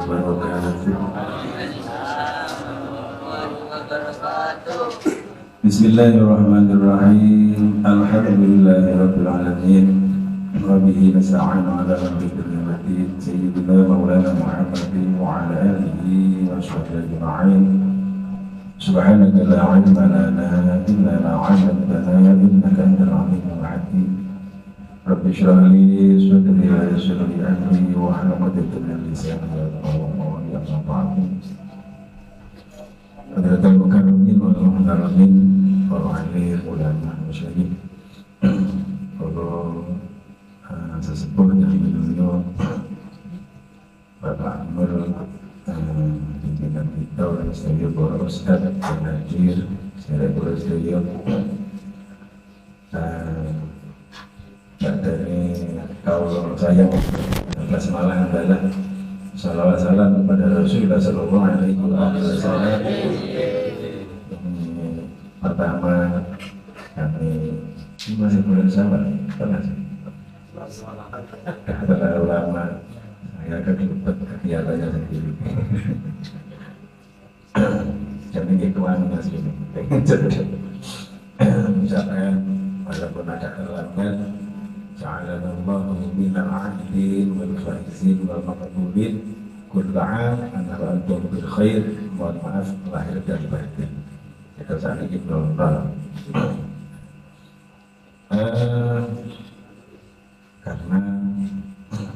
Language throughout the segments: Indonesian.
wabarakatuh. Bismillahirrahmanirrahim. Alhamdulillahirabbil alamin. Wa bihi nasta'inu ala amri dunya sayyidina maulana Muhammadin wa ala alihi wa sahbihi ajma'in. Subhanaka la ilma lana illa ma 'allamtana innaka antal alimul hakim. Rabbi shrah li sadri wa yassir li amri wa hlul 'uqdatam min lisani yafqahu qawli. Hadratul mukarramin wal muhtaramin para ahli ulama masyayikh, para sesepuh dari dunia, Bapak Nur, pimpinan kita, sedaya para ustaz dan hadir, sedaya para sedaya dari kaum sayang basmalah adalah salawat salam kepada Rasulullah sallallahu alaihi wasallam. Pertama kami ini masih bulan Syawal, pernah sih? Terlalu lama saya kegelupet kegiatannya sendiri. Jadi ketuaan masih pengen cerdas. Misalkan walaupun ada terlambat, Ja'alallahu minal 'abidin wal faizin wal maqbulin kullu 'am wa antum bil khair. Mohon maaf lahir dan batin. Kita saat ini berdoa karena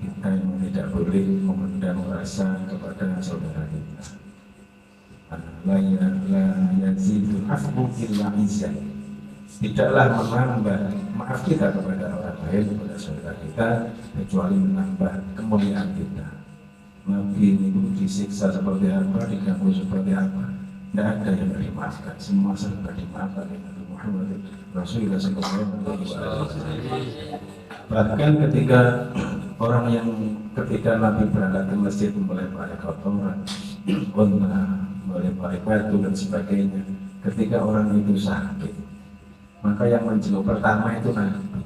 kita yang tidak boleh memendam rasa kepada saudara kita. La yazidul afwu illa izzan. Tidaklah menambah maaf kita kepada orang lain, kepada saudara kita, kecuali menambah kemuliaan kita. Nabi ini disiksa seperti apa, diganggu seperti apa, tidak ada yang dimaafkan, semua serba dimaafkan oleh Nabi Muhammad Rasulullah SAW. Bahkan ketika orang yang ketika Nabi berangkat ke masjid melempari kotoran, melempari batu dan sebagainya, ketika orang itu sakit, maka yang menjenguk pertama itu Nabi.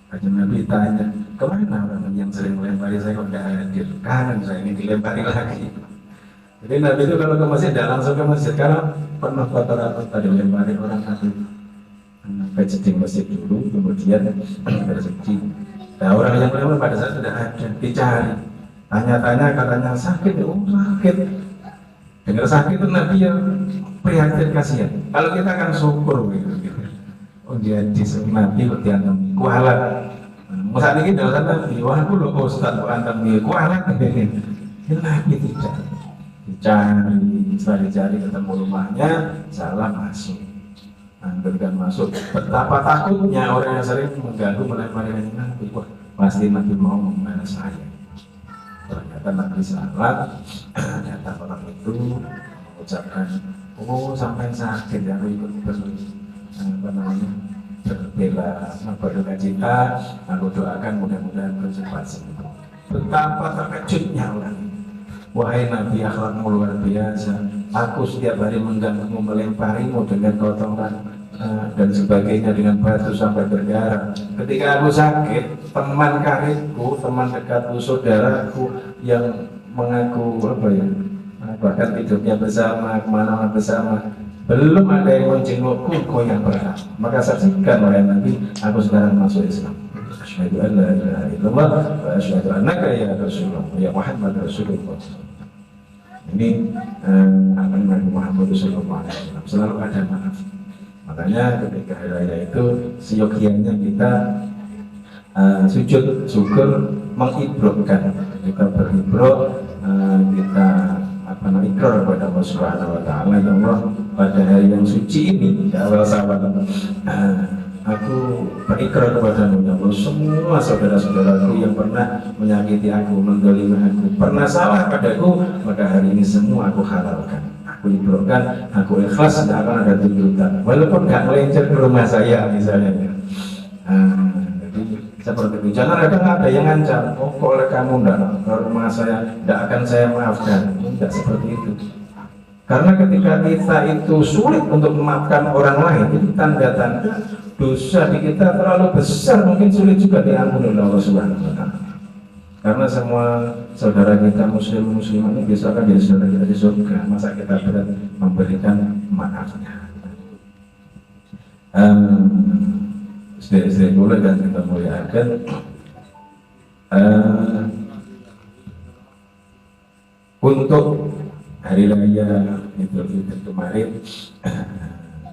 Nabi tanya, kemana orang yang sering melempari saya kok tidak hadir? Kangen saya ini dilempari lagi. Jadi Nabi itu kalau ke masjid tidak langsung ke masjid, karena pernah kotoran tadi dilempari orang Nabi. Kejadian masjid dulu, kemudian rezeki. Nah orang yang melempari pada saat tidak ada, dicari. Tanya-tanya katanya sakit, sakit. Dengar sakit itu Nabi yang prihatin kasihan. Kalau kita kan syukur gitu. Oh dia disemati kok diantemi kualat. Masa ini tidak usah Nabi, wah aku loh Ustaz kok antemi kualat. Ini Nabi tidak. Dicari, setelah dicari ketemu rumahnya, salah masuk. Berikan masuk. Betapa takutnya orang yang sering mengganggu melempari Nabi. Wah pasti Nabi mau membalas saya. Ternyata Nabi salah. Ternyata orang itu mengucapkan, oh sampai sakit ya aku ikut berbela berduka cita, aku doakan mudah-mudahan bercepat sembuh. Betapa terkejutnya orang. Wahai Nabi akhlakmu luar biasa, aku setiap hari mengganggumu, melemparimu dengan kotoran dan sebagainya, dengan batu sampai berdarah. Ketika aku sakit, teman karibku, teman dekatku, saudaraku yang mengaku bahkan tidurnya bersama, kemana-mana bersama, belum ada yang menjengukku, kau yang pertama. Maka saksikan wahai Nabi, aku sekarang masuk Islam. Asyhadu an la ilaha illallah wa asyhadu annaka ya Rasulullah ya Muhammad Rasulullah. Ini akan Nabi Muhammad Rasulullah selalu ada maaf. Makanya ketika hari raya itu seyogianya kita sujud syukur, mengibrohkan, kita beribroh, kita ikrar kepada Allah Subhanahu wa taala, ya Allah, pada hari yang suci ini, di awal Syawal, aku berikrar kepadamu ya Allah, semua saudara-saudaraku yang pernah menyakiti aku, mendolimi aku, pernah salah padaku, maka hari ini semua aku halalkan, aku ibrahkan, aku ikhlas, tidak akan ada tuntutan, walaupun nggak melenceng ke rumah saya misalnya. Jadi seperti itu, jangan ada yang ngancam, oh kalau kamu tidak ke rumah saya, tidak akan saya maafkan. Tidak seperti itu. Karena ketika kita itu sulit untuk memaafkan orang lain, itu tanda-tanda dosa di kita terlalu besar, mungkin sulit juga diampuni oleh Allah Subhanahu wa taala. Karena semua saudara kita muslim ini bisa akan jadi saudara kita di surga. Masa kita berat memberikan maafnya. Istri-istri boleh dan kita muliakan. Untuk hari raya Idul Fitri kemarin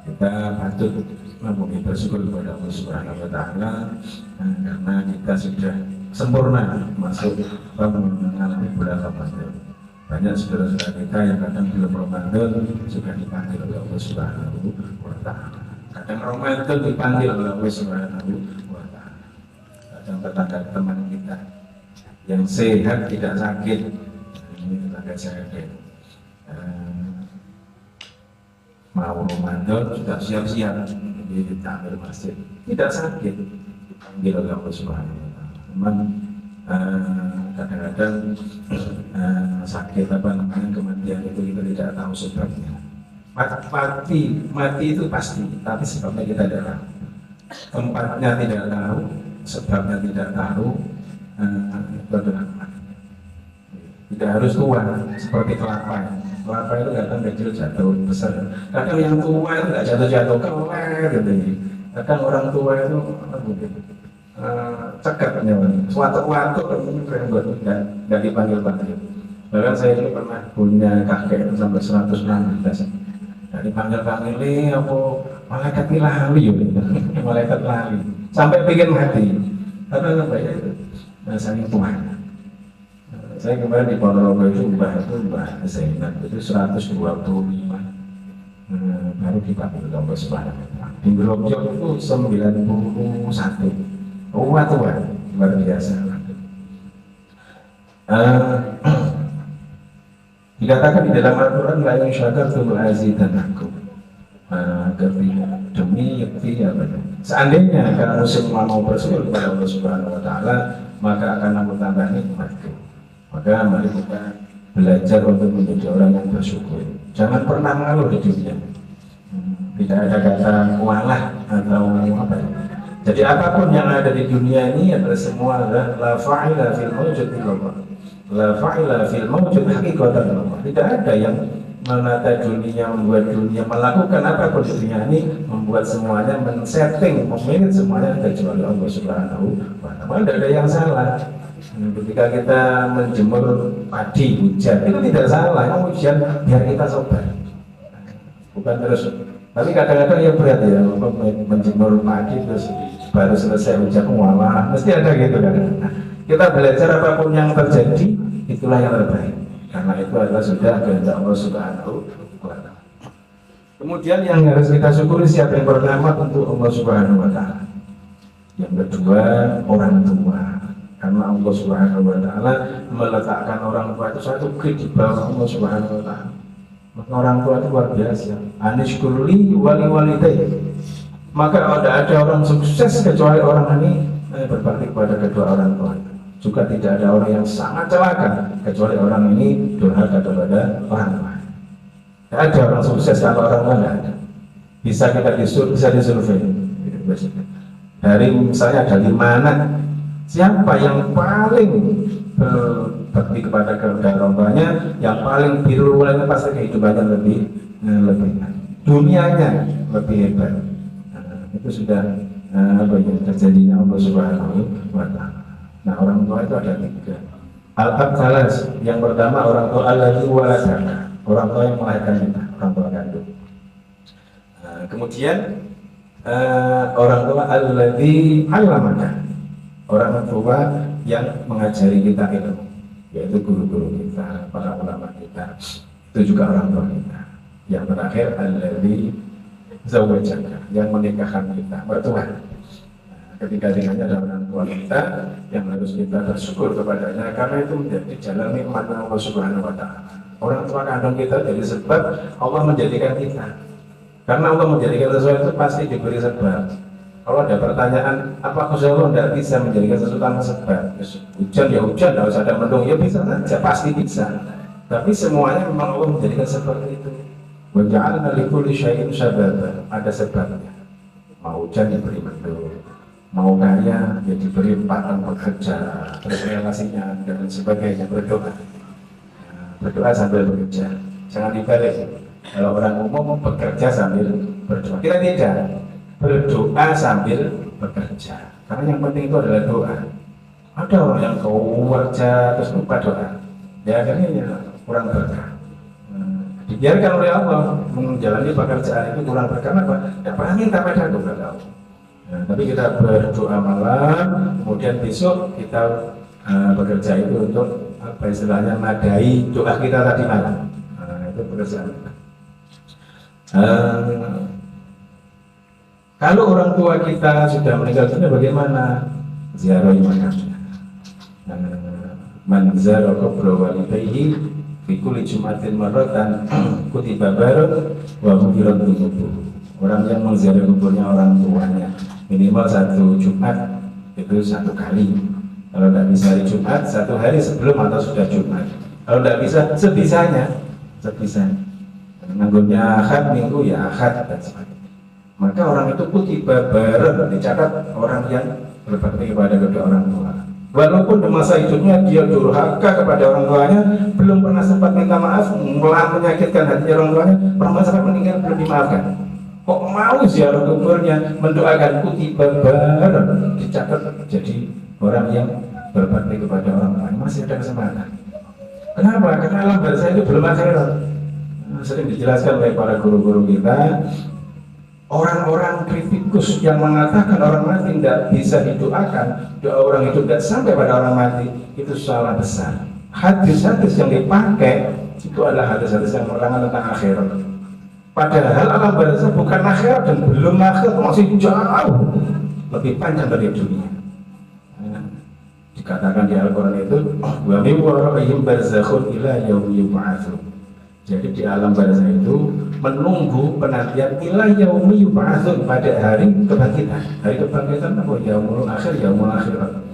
kita patut memohon bersyukur kepada Allah Subhanahu wa Ta'ala karena kita sudah sempurna masuk mengalami bulan Ramadan. Banyak saudara-saudara kita yang kadang belum Ramadan sudah dipanggil oleh Allah Subhanahu wa Ta'ala. Kadang Ramadan dipanggil oleh Allah Subhanahu wa Ta'ala. Kadang tetangga teman kita yang sehat tidak sakit, ini tetangga saya mau Ramadan sudah siap-siap di tampil masjid, tidak sakit, dipanggil oleh Allah Subhanahu wa Ta'ala. Memang kadang-kadang sakit apa namanya kematian itu kita tidak tahu sebabnya. Mati itu pasti, tapi sebabnya kita tidak tahu. Tempatnya tidak tahu, sebabnya tidak tahu. Itu adalah mati. Tidak harus tua seperti kelapa. Kelapa itu kadang kecil jatuh besar. Kadang yang tua itu tidak jatuh-jatuh keler gitu. Kadang orang tua itu cekatnya, suatu-suatu nggak dipanggil-panggil. Bahkan saya ini pernah punya kakek sampai 116. Dari panggil-panggil ini apa malaikat lali, malaikat lali sampai bikin mati. Karena apa ya itu? Saking tua. Saya kemarin di Ponorogo itu Mbah Zainab itu 125 baru dipanggil Allah Subhanahu wa Ta'ala. Di Grogol itu 91. Tua luar biasa. Dikatakan di dalam Al-Quran la in syakartum la'azidanakum. Demi yakti apa? Seandainya kamu semua mau bersyukur kepada Allah Subhanahu wa Ta'ala, maka akan aku tambah nikmatku. Maka mari kita belajar untuk menjadi orang yang bersyukur. Jangan pernah mengeluh di dunia. Tidak ada kata walah atau apa. Jadi apapun yang ada di dunia ini adalah semua adalah la fa'ila fil mawjud illallah. La fa'ila fil mawjud haqiqatan illallah. Tidak ada yang menata dunia, membuat dunia, melakukan apapun di dunia ini, membuat semuanya, men-setting, memilih semuanya kecuali Allah Subhanahu wa Ta'ala. Tidak ada yang salah. Ketika kita menjemur padi hujan itu tidak salah, yang hujan biar kita sobat, bukan terus. Tapi kadang-kadang ya berat ya menjemur padi terus baru selesai hujan, walah mesti ada gitu kan. Kita belajar apapun yang terjadi itulah yang terbaik, karena itu adalah sudah kehendak Allah Subhanahu wa Ta'ala. Kemudian yang harus kita syukuri siapa yang pertama untuk Allah Subhanahu wa Ta'ala. Yang kedua orang tua. Karena Allah Subhanahu wa Ta'ala meletakkan orang tua itu satu di bawah Allah Subhanahu wa Ta'ala. Maka orang tua itu luar biasa. Anishkurli wali walidayya. Maka tidak ada orang sukses kecuali orang ini berbakti kepada kedua orang tua. Juga tidak ada orang yang sangat celaka kecuali orang ini durhaka kepada orang tua. Tidak ada orang sukses kalau orang tua tidak ada. Bisa kita disurvei. Dari misalnya dari mana? Siapa yang paling berbakti kepada kedua orang tuanya, yang paling birrul walidain pasti kehidupannya lebih dunianya lebih hebat. Itu sudah terjadinya Allah Subhanahu wa Ta'ala. Nah, orang tua itu ada 3. Al-ab salas, yang pertama orang tua alladzi waladaka, orang tua yang melahirkan kita, orang tua kandung. Kemudian orang tua alladzi 'allamaka, orang tua yang mengajari kita ilmu, yaitu guru-guru kita, para ulama kita, itu juga orang tua kita. Yang terakhir alladzi zawwajaka, yang menikahkan kita, mertua. Ketika dengannya ada orang tua kita yang harus kita bersyukur kepadanya, karena itu menjadi jalan nikmat Allah Subhanahu wa Ta'ala. Orang tua kandung kita jadi sebab Allah menjadikan kita. Karena Allah menjadikan sesuatu itu pasti diberi sebab. Kalau ada pertanyaan, apa Allah tidak bisa menjadikan sesuatu tanpa sebab? Hujan ya hujan, tidak usah ada mendung, ya bisa saja, pasti bisa. Tapi semuanya memang Allah menjadikan seperti itu. Wa ja'alna likulli syai'in sababa, ada sebabnya. Mau hujan diberi mendung, mau kaya ya diberi partner bekerja, terus relasinya dan sebagainya, berdoa. Berdoa sambil bekerja, jangan dibalik. Kalau orang umum bekerja sambil berdoa, kita tidak, berdoa sambil bekerja, karena yang penting itu adalah doa. Ada orang yang kerja terus lupa doa, ya akhirnya ya kurang berkah. Dibiarkan oleh Allah menjalani pekerjaan itu kurang berkah, apa? Tidak pernah minta pada Allah. Tapi kita berdoa malam, kemudian besok kita bekerja itu untuk apa istilahnya madai doa kita tadi malam. Itu pekerjaan. Kalau orang tua kita sudah meninggal dunia bagaimana? Ziarah makamnya. Man zara qabra walidayhi fi kulli jum'atin marratan kutiba barak wa ghufirat dzunubuh. Orang yang menziarah kuburnya orang tuanya minimal 1 Jumat itu 1 kali. Kalau tidak bisa hari Jumat, 1 hari sebelum atau sudah Jumat. Kalau tidak bisa, sebisanya. Nanggungnya Ahad, Minggu ya Ahad dan sebagainya. Maka orang itu kutiba barak, dicatat orang yang berbakti kepada kedua orang tua. Walaupun di masa hidupnya dia durhaka kepada orang tuanya, belum pernah sempat minta maaf, malah menyakitkan hatinya orang tuanya, pernah sampai meninggal belum dimaafkan. Kok mau ziarah kuburnya, mendoakan kutiba barak, dicatat jadi orang yang berbakti kepada orang tuanya, masih ada kesempatan. Kenapa? Karena alam barzah itu belum akhirat. Sering dijelaskan oleh para guru-guru kita. Orang-orang kritikus yang mengatakan orang mati tidak bisa didoakan, doa orang itu tidak sampai pada orang mati, itu salah besar. Hadis-hadis yang dipakai itu adalah hadis-hadis yang menerangkan tentang akhirat. Padahal alam barzah bukan akhirat dan belum akhirat, masih jauh lebih panjang dari dunia. Dikatakan di Al-Quran itu wa min wara'ihim barzakhun ila yaumi yub'atsun. Jadi di alam barzah itu menunggu penantian ila yaumi yub'atsun, pada hari kebangkitan. Hari kebangkitan apa? Yaumul akhir, yaumul akhirat.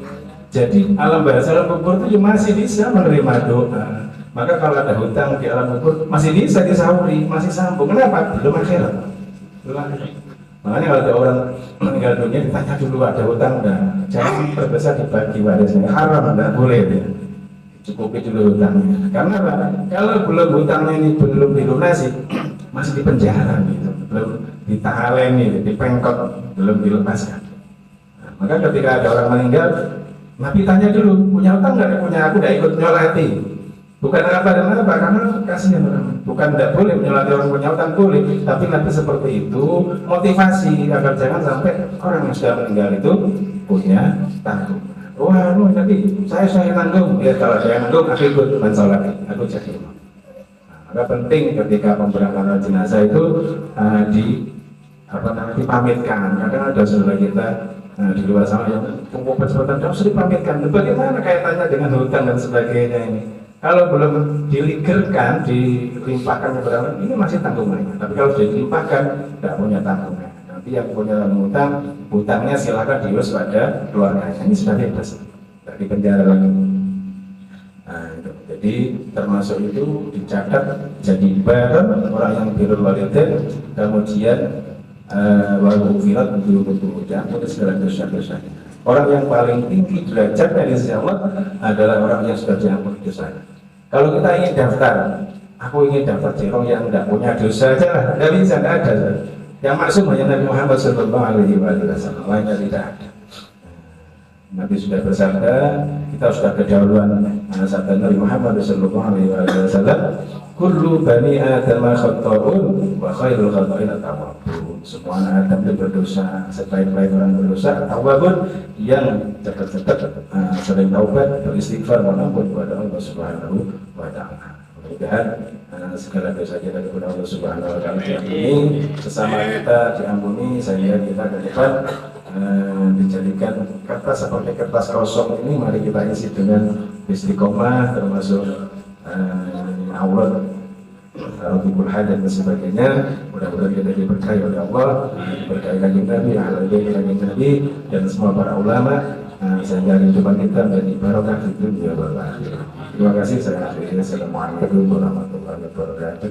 Jadi alam barzah, alam kubur itu masih bisa menerima doa. Maka kalau ada hutang di alam kubur masih bisa disauri, masih sambung. Kenapa? Belum akhirat. Makanya kalau ada orang meninggal dunia ditanya dulu ada hutang enggak, jangan terbesar dibagi warisnya, haram, enggak boleh ya. Cukupi dulu hutangnya. Karena apa? Kalau belum hutangnya ini belum dilunasi, masih di penjara gitu, belum ditahaleni, dipengkot, belum dilepaskan. Nah, maka ketika ada orang meninggal, Nabi tanya dulu, punya hutang enggak? Punya, aku enggak ikut nyolati. Bukan apa dan apa, karena kasihan orang. Bukan tidak boleh menyolati orang punya hutang, boleh. Tapi Nabi seperti itu motivasi agar jangan sampai orang yang sudah meninggal itu punya tanggung. Wah, tapi saya nanggung. Ya kalau saya nanggung, aku ikut mensolati, aku jadi. Nah, maka penting ketika pemberangkatan jenazah itu dipamitkan. Kadang ada saudara kita di luar sana yang kumpul persempatan harus dipamitkan. Bagaimana kaitannya dengan hutang dan sebagainya ini? Kalau belum diligerkan, dilimpahkan kepada orang, ini masih tanggungannya. Tapi kalau sudah dilimpahkan, tidak punya tanggungan. Nanti yang punya hutang, hutangnya silakan diurus pada keluarganya. Ini sudah bebas, tidak di penjara lagi. Nah, itu. Jadi termasuk itu dicatat jadi bareng orang yang birrul walidain, kemudian waghfirat untuk diampuni segala dosa-dosanya. Orang yang paling tinggi derajat dari sisi Allah adalah orang yang sudah diampuni dosanya. Kalau kita ingin daftar, aku ingin daftar orang yang tidak punya dosa aja lah, tidak bisa, tidak ada. Yang maksum hanya Nabi Muhammad SAW, lainnya tidak ada. Nabi sudah bersabda, kita sudah kedahuluan sabda Nabi Muhammad SAW, kullu bani Adam khata'un wa khairul khata'in at-tawwabun. Semua anak Adam itu berdosa, sebaik-baik orang berdosa tawwabun, yang cepat-cepat sering taubat, beristighfar, mengampun kepada Allah Subhanahu wa Ta'ala. Mudah-mudahan segala dosa kita kepada Allah Subhanahu wa Ta'ala diampuni, sesama kita diampuni, sehingga kita ke depan dijadikan kertas seperti kertas kosong ini. Mari kita isi dengan istiqomah, termasuk aurat, Rabbul Hadan dan sebagainya. Mudah-mudahan kita diberkahi oleh Allah, diberkahi kanjeng Nabi, ahli bait kanjeng Nabi, dan semua para ulama, sehingga kehidupan kita menjadi barokah di dunia wal akhirah. Terima kasih. Saya akhiri. Assalamualaikum warahmatullahi wabarakatuh.